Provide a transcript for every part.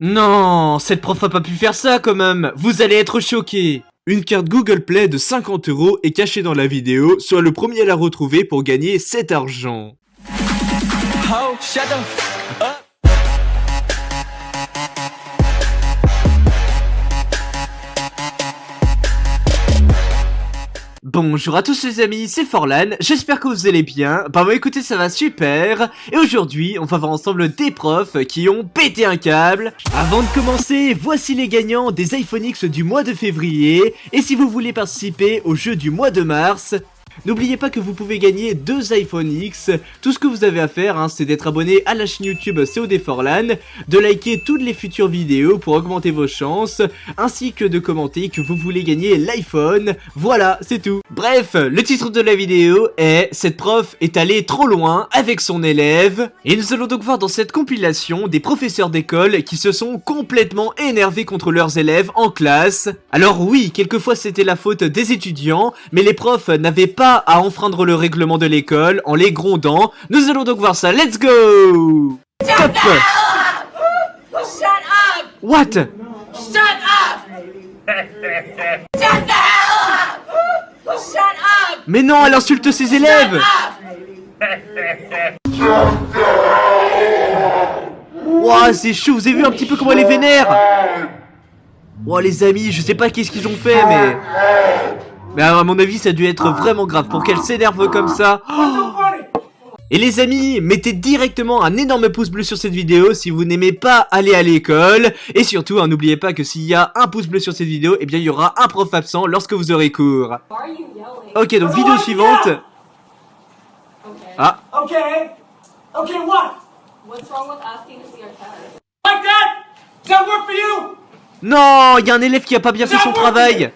Non, cette prof a pas pu faire ça quand même. Vous allez être choqués. Une carte Google Play de 50 € est cachée dans la vidéo, sois le premier à la retrouver pour gagner cet argent. Oh, shut the f up. Bonjour à tous les amis, c'est Forlan, j'espère que vous allez bien. Bah écoutez, ça va super. Et aujourd'hui, on va voir ensemble des profs qui ont pété un câble. Avant de commencer, voici les gagnants des iPhone X du mois de février. Et si vous voulez participer au jeu du mois de mars, n'oubliez pas que vous pouvez gagner 2 iPhone X. Tout ce que vous avez à faire, c'est d'être abonné à la chaîne YouTube COD Forlan, de liker toutes les futures vidéos pour augmenter vos chances, ainsi que de commenter que vous voulez gagner l'iPhone. Voilà, c'est tout. Bref, le titre de la vidéo est « Cette prof est allée trop loin avec son élève ». Et nous allons donc voir dans cette compilation des professeurs d'école qui se sont complètement énervés contre leurs élèves en classe. Alors oui, quelquefois c'était la faute des étudiants, mais les profs n'avaient pas à enfreindre le règlement de l'école en les grondant. Nous allons donc voir ça, let's go. Top. Shut up! What? Shut up! Shut the hell up! Shut up! Mais non, elle insulte ses élèves. Ouah, c'est chaud, vous avez vu un petit peu comment elle est vénère? Ouah les amis, je sais pas qu'est-ce qu'ils ont fait, mais à mon avis ça a dû être vraiment grave pour qu'elle s'énerve comme ça. Et les amis, mettez directement un énorme pouce bleu sur cette vidéo si vous n'aimez pas aller à l'école. Et surtout, n'oubliez pas que s'il y a un pouce bleu sur cette vidéo, eh bien il y aura un prof absent lorsque vous aurez cours. Ok, donc vidéo suivante. Ah. Okay, what? What's wrong with asking to see our child? Like that? Does that work for you? Non, il y a un élève qui a pas bien fait son travail.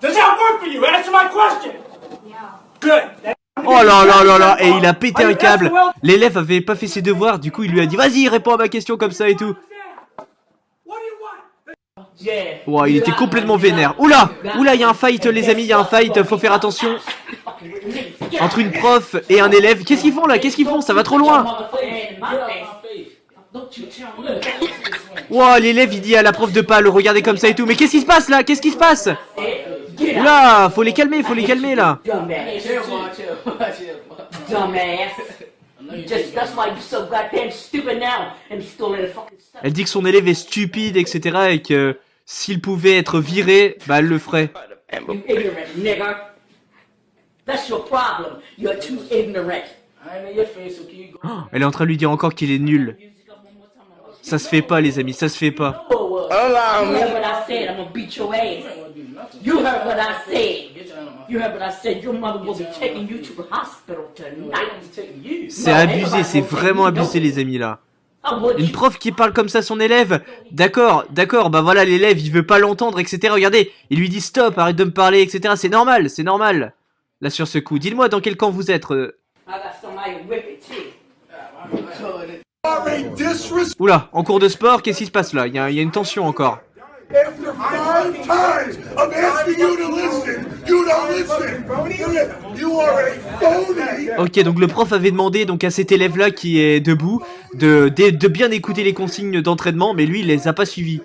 Does that work for you? Answer my question. Yeah. Good. Oh là là là là, et il a pété un câble. L'élève avait pas fait ses devoirs, du coup il lui a dit vas-y réponds à ma question comme ça et tout. What do you want? Ouah, il était complètement vénère. Oula, oula, il y a un fight les amis, il y a un fight, faut faire attention. Entre une prof et un élève, qu'est-ce qu'ils font là? Qu'est-ce qu'ils font? Ça va trop loin. Ouah, l'élève il dit à la prof de pas le regarder comme ça et tout. Mais qu'est-ce qui se passe là? Qu'est-ce qui se passe? Oula, faut les calmer là. Elle dit que son élève est stupide, etc. Et que s'il pouvait être viré, bah elle le ferait. Oh, elle est en train de lui dire encore qu'il est nul. Ça se fait pas les amis, ça se fait pas. C'est abusé, c'est vraiment abusé les amis là. Une prof qui parle comme ça à son élève. D'accord, bah voilà l'élève il veut pas l'entendre etc. Regardez, il lui dit stop, arrête de me parler etc. C'est normal, c'est normal. Là sur ce coup, dites-moi dans quel camp vous êtes. Oula, en cours de sport, qu'est-ce qui se passe là? Il y a une tension encore. Ok, donc le prof avait demandé donc à cet élève là qui est debout de bien écouter les consignes d'entraînement, mais lui il les a pas suivies.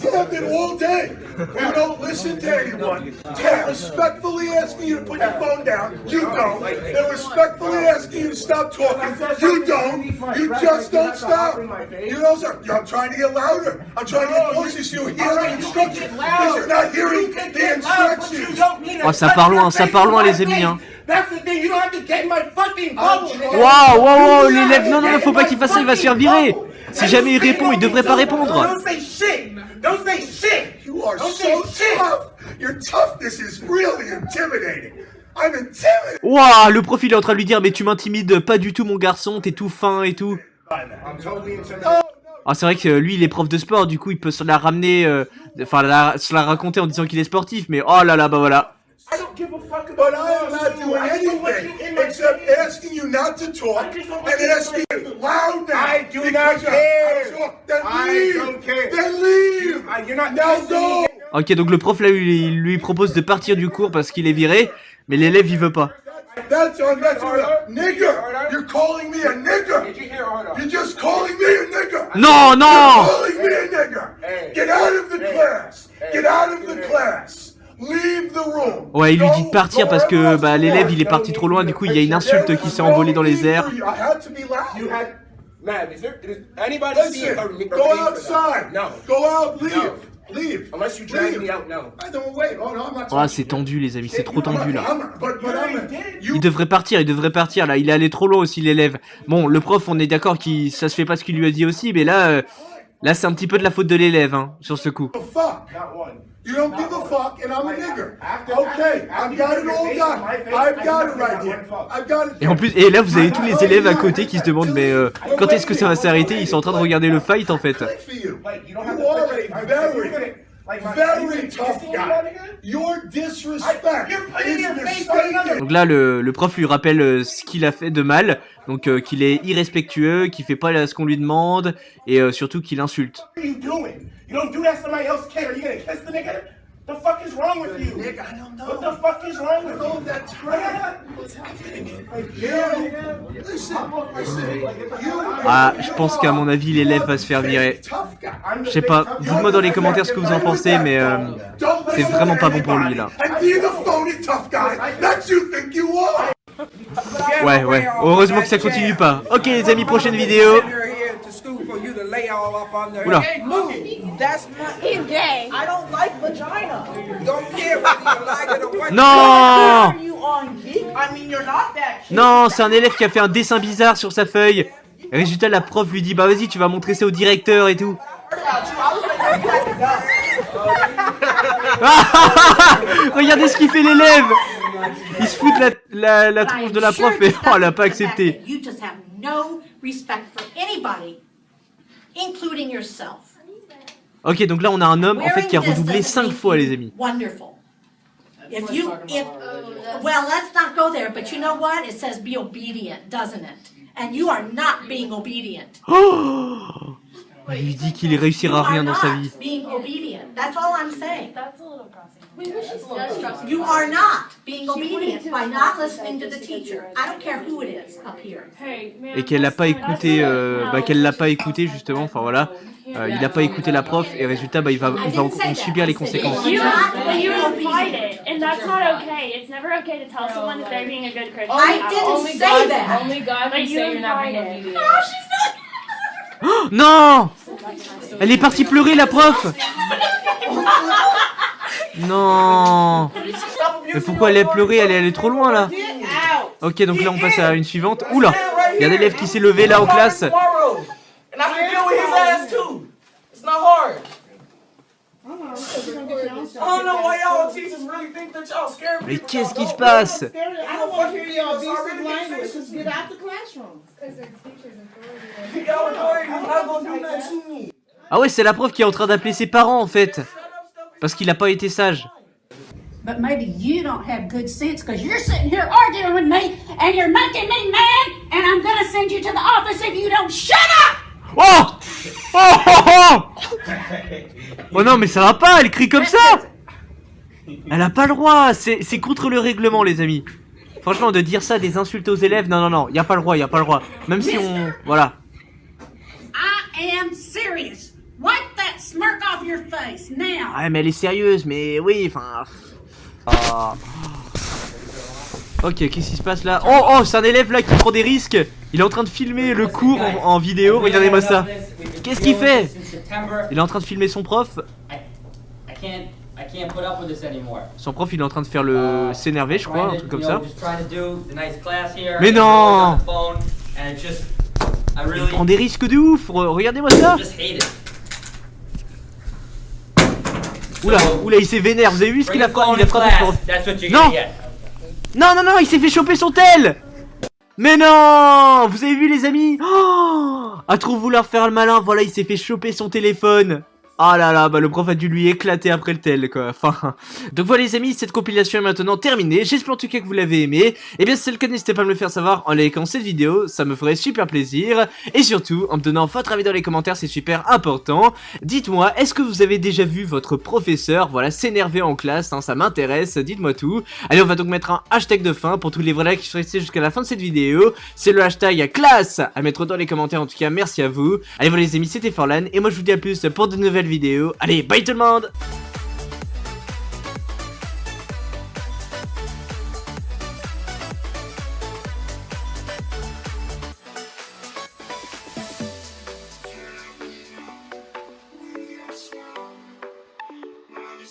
All day. You don't listen to anyone. They're respectfully asking you to put your phone down. You don't. They're respectfully asking you to stop talking. You don't. You just don't stop. You know, sir, I'm trying to get louder. I'm trying to get closer so you hear the instructions. Because you're not hearing the instructions. Oh, ça part loin les amis hein. That's the thing. You don't have to get my fucking phone. Wow, l'élève, non, faut pas qu'il fasse ça, il va se faire virer. Si jamais il répond, il devrait pas répondre. Don't say shit. Don't say shit. You are so tough. Your toughness is really intimidating. I'm intimidated. Waouh, le prof il est en train de lui dire mais tu m'intimides pas du tout mon garçon, t'es tout fin et tout. Ah c'est vrai que lui il est prof de sport, du coup il peut se la ramener, se la raconter en disant qu'il est sportif, mais oh là là bah voilà. I don't give a fuck about it. I am not doing anything except asking you not to talk and asking you loud now. I do not care. Then leave. Then leave. You're not now go. Ok, donc le prof là lui propose de partir du cours parce qu'il est viré, mais l'élève il veut pas. That's a nigger. You're calling me a nigger. You're just calling Non, non! Calling me a nigger. Get out of the class. Get out of the class. Leave the room. Ouais, il lui dit de Go- partir go parce que wherever bah else l'élève you il est want. parti trop loin, du coup il y a une insulte qui s'est envolée dans les airs. I had to be loud. You had, man, is anybody see Listen, a go outside. No. Go out. Leave. No. Leave. Unless you drag Leave. me out now. I don't wait. Oh no, I'm not. Oh, c'est tendu les amis, c'est trop tendu là. You Il devrait partir là, il est allé trop loin aussi l'élève. Bon, le prof, on est d'accord qu'il ça se fait pas ce qu'il lui a dit aussi, mais là là c'est un petit peu de la faute de l'élève hein, sur ce coup. give a fuck. Not one. You don't give a fuck, and I'm a nigger. Okay, I've got it all done. I've got it right here. I've got it. Et en plus, et là vous avez tous les élèves à côté qui se demandent mais quand est-ce que ça va s'arrêter? Ils sont en train de regarder le fight en fait. Good for you. Like, you don't You have to are fix a it. very, Like, very you tough see guy. that, nigga? Your disrespect You're putting is your face right under. mistaken. Donc là le prof lui rappelle ce qu'il a fait de mal, donc qu'il est irrespectueux, qu'il fait pas ce qu'on lui demande et surtout qu'il insulte. What are you doing? You don't do that to somebody else's kid. Are you gonna kiss the nigga? The fuck is wrong with you? Nigga, I don't know. What the fuck is wrong with Oh, you? that's right. What's happening? You, listen, you Ah, je pense qu'à mon avis l'élève va se faire virer. Je sais pas, dites-moi dans les commentaires ce que vous en pensez, mais c'est vraiment pas bon pour lui là. And be the phony tough guy that you think you are. Ouais, heureusement que ça continue pas. Ok les amis, prochaine vidéo. Oula. That's not He's gay. I don't like vagina. Don't care whether you like it or what. Non, Are you on geek? I mean, you're not that cute. non, c'est un élève qui a fait un dessin bizarre sur sa feuille. Résultat, la prof lui dit bah vas-y, tu vas montrer ça au directeur et tout. Regardez ce qu'il fait l'élève. Il se fout de la tronche de la prof et oh, elle a pas accepté. You just have no respect for anybody, including yourself. Ok, donc là on a un homme en fait qui a redoublé 5 fois les amis. Wonderful. Well, let's not go there, but you know what? It says be obedient, doesn't it? And you are not being obedient. Oh, il lui dit qu'il réussira rien dans sa vie. Being obedient. That's all I'm saying. That's a little crossing. Wait, but she's does trust me. You are not being obedient by not listening to the teacher. I don't care who it is up here. Hey, man, Et qu'elle l'a pas écouté, qu'elle l'a pas écouté justement, enfin voilà. Il a pas écouté la prof et résultat bah il va en subir les conséquences. You But you implied it, and that's not okay. It's never okay to tell someone that they're being a good Christian. I didn't say that. Only God But can you say you're not implied being it. obedient. Oh, non, elle est partie pleurer la prof. Non. Mais pourquoi elle est pleurée? Elle est allée trop loin là. Ok, donc là on passe à une suivante. Oula, il y a un élève qui s'est levé là en classe. And I can deal with his ass too. It's not hard. I don't know why y'all teachers really think that y'all scared Mais people. qu'est-ce qui se passe? I don't fucking hear y'all basic language. Just get out the classroom. Y'all worried he's not gonna do nothing to me. Ah ouais, c'est la prof qui est en train d'appeler ses parents en fait. Parce qu'il a pas été sage. But maybe you don't have good sense because you're sitting here arguing with me and you're making me mad and I'm gonna send you to the office if you don't shut up! Oh, oh non mais ça va pas, elle crie comme ça. Elle a pas le droit, c'est contre le règlement les amis. Franchement de dire ça, des insultes aux élèves, non, y a pas le droit, même si on... Voilà. I am serious. Wipe that smirk off your face now. Ouais mais elle est sérieuse, mais oui, enfin... Ah. Ok, qu'est-ce qui se passe là? Oh, c'est un élève là qui prend des risques. Il est en train de filmer le cours en vidéo, regardez-moi ça. Qu'est-ce qu'il fait? Il est en train de filmer son prof. Son prof il est en train de faire le s'énerver je crois, un truc comme ça. Mais non! Il prend des risques de ouf, regardez-moi ça. Oula, il s'est vénère, vous avez vu ce qu'il a frappé? Il a frappé le prof. Non, il s'est fait choper son tel. Mais non, vous avez vu les amis? À trop vouloir faire le malin, voilà, il s'est fait choper son téléphone. Ah là là, bah le prof a dû lui éclater après le tel quoi, enfin. Donc voilà les amis, cette compilation est maintenant terminée, j'espère en tout cas que vous l'avez aimé. Et bien si c'est le cas, n'hésitez pas à me le faire savoir en likant cette vidéo, ça me ferait super plaisir. Et surtout, en me donnant votre avis dans les commentaires, c'est super important. Dites-moi, est-ce que vous avez déjà vu votre professeur, voilà, s'énerver en classe, hein, ça m'intéresse, dites-moi tout. Allez, on va donc mettre un hashtag de fin pour tous les vrais qui sont restés jusqu'à la fin de cette vidéo. C'est le hashtag classe à mettre dans les commentaires, en tout cas merci à vous. Allez voilà les amis, c'était Forlan et moi je vous dis à plus pour de nouvelles vidéos. Allez, bye tout le monde.